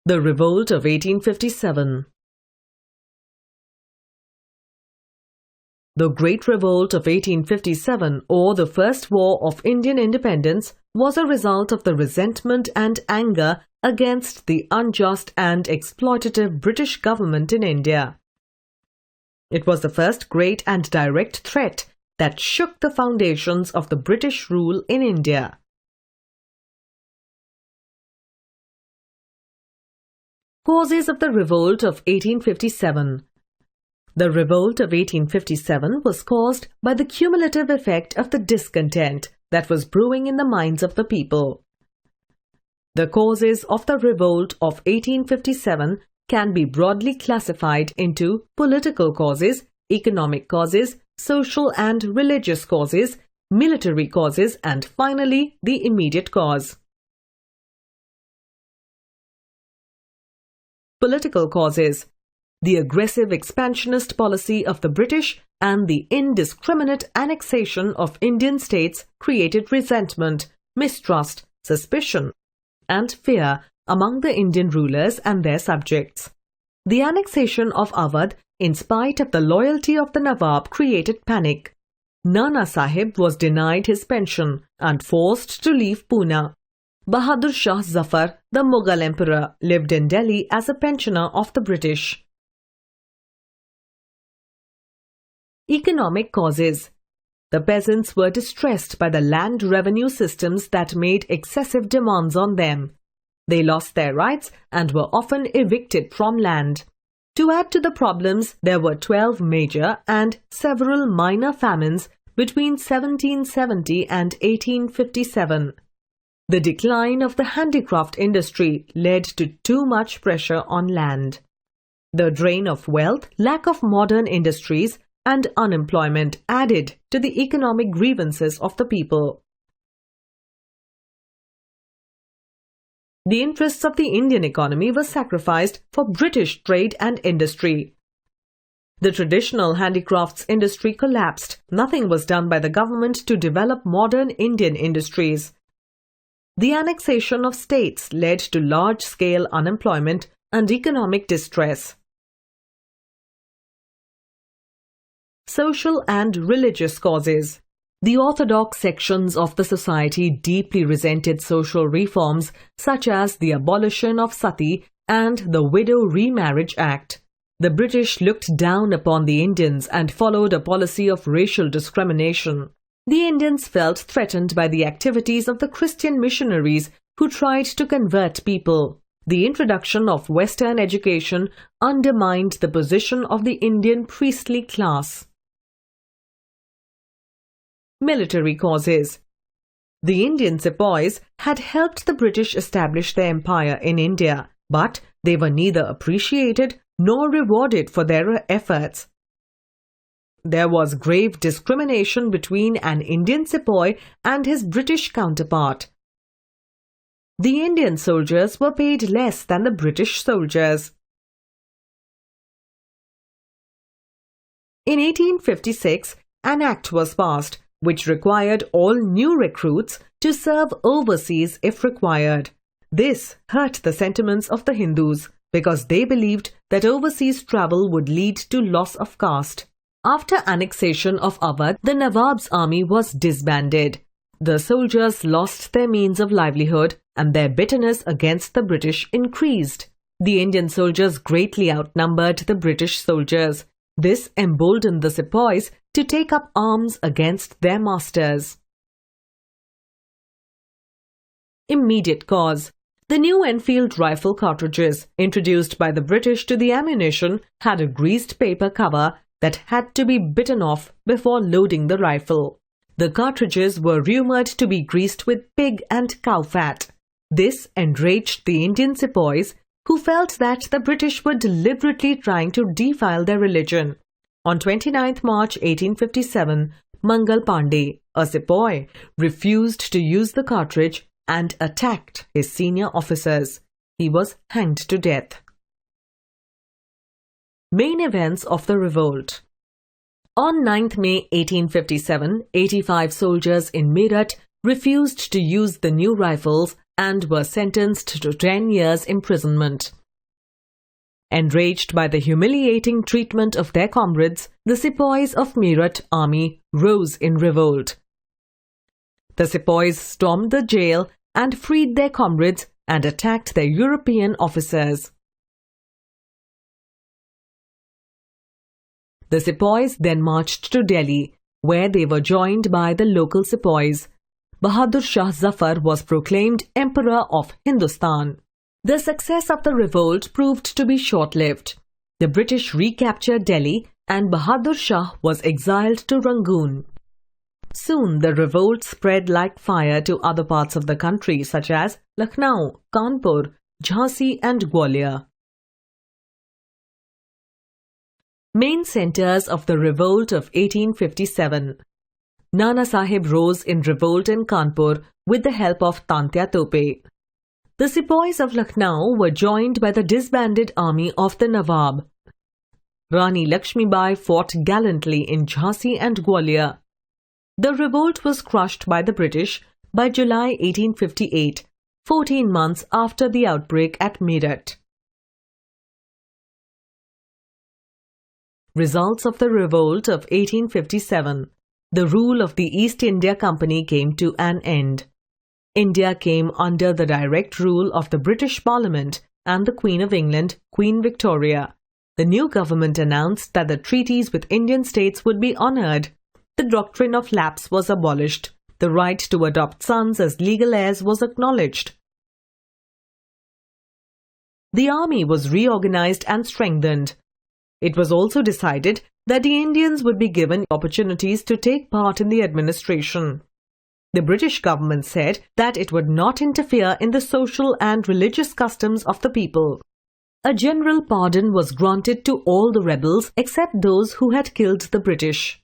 The Revolt of 1857. The Great Revolt of 1857, or the First War of Indian Independence, was a result of the resentment and anger against the unjust and exploitative British government in India. It was the first great and direct threat that shook the foundations of the British rule in India. Causes of the Revolt of 1857. The Revolt of 1857 was caused by the cumulative effect of the discontent that was brewing in the minds of the people. The causes of the Revolt of 1857 can be broadly classified into political causes, economic causes, social and religious causes, military causes, and finally the immediate cause. Political causes. The aggressive expansionist policy of the British and the indiscriminate annexation of Indian states created resentment, mistrust, suspicion, and fear among the Indian rulers and their subjects. The annexation of Awadh, in spite of the loyalty of the Nawab, created panic. Nana Sahib was denied his pension and forced to leave Pune. Bahadur Shah Zafar, the Mughal emperor, lived in Delhi as a pensioner of the British. Economic causes. The peasants were distressed by the land revenue systems that made excessive demands on them. They lost their rights and were often evicted from land. To add to the problems, there were 12 major and several minor famines between 1770 and 1857. The decline of the handicraft industry led to too much pressure on land. The drain of wealth, lack of modern industries, and unemployment added to the economic grievances of the people. The interests of the Indian economy were sacrificed for British trade and industry. The traditional handicrafts industry collapsed. Nothing was done by the government to develop modern Indian industries. The annexation of states led to large-scale unemployment and economic distress. Social and religious causes. The orthodox sections of the society deeply resented social reforms such as the abolition of sati and the Widow Remarriage Act. The British looked down upon the Indians and followed a policy of racial discrimination. The Indians felt threatened by the activities of the Christian missionaries who tried to convert people. The introduction of Western education undermined the position of the Indian priestly class. Military causes. The Indian sepoys had helped the British establish their empire in India, but they were neither appreciated nor rewarded for their efforts. There was grave discrimination between an Indian sepoy and his British counterpart. The Indian soldiers were paid less than the British soldiers. In 1856, an act was passed which required all new recruits to serve overseas if required. This hurt the sentiments of the Hindus because they believed that overseas travel would lead to loss of caste. After annexation of Awadh, the Nawab's army was disbanded. The soldiers lost their means of livelihood and their bitterness against the British increased. The Indian soldiers greatly outnumbered the British soldiers. This emboldened the sepoys to take up arms against their masters. Immediate cause. The new Enfield rifle cartridges introduced by the British to the ammunition had a greased paper cover that had to be bitten off before loading the rifle. The cartridges were rumored to be greased with pig and cow fat. This enraged the Indian sepoys, who felt that the British were deliberately trying to defile their religion. On 29 March 1857, Mangal Pandey, a sepoy, refused to use the cartridge and attacked his senior officers. He was hanged to death. Main events of the revolt. On 9 May 1857, 85 soldiers in Meerut refused to use the new rifles and were sentenced to 10 years imprisonment. Enraged by the humiliating treatment of their comrades, the sepoys of Meerut army rose in revolt. The sepoys stormed the jail and freed their comrades and attacked their European officers. The sepoys then marched to Delhi, where they were joined by the local sepoys. Bahadur Shah Zafar was proclaimed Emperor of Hindustan. The success of the revolt proved to be short-lived. The British recaptured Delhi and Bahadur Shah was exiled to Rangoon. Soon the revolt spread like fire to other parts of the country such as Lucknow, Kanpur, Jhansi and Gwalior. Main centres of the revolt of 1857. Nana Sahib rose in revolt in Kanpur with the help of Tantya Tope. The sepoys of Lucknow were joined by the disbanded army of the Nawab. Rani Lakshmibai fought gallantly in Jhansi and Gwalior. The revolt was crushed by the British by July 1858, 14 months after the outbreak at Meerut. Results of the revolt of 1857. The rule of the East India Company came to an end. India came under the direct rule of the British Parliament and the Queen of England, Queen Victoria. The new government announced that the treaties with Indian states would be honoured. The doctrine of lapse was abolished. The right to adopt sons as legal heirs was acknowledged. The army was reorganised and strengthened. It was also decided that the Indians would be given opportunities to take part in the administration. The British government said that it would not interfere in the social and religious customs of the people. A general pardon was granted to all the rebels except those who had killed the British.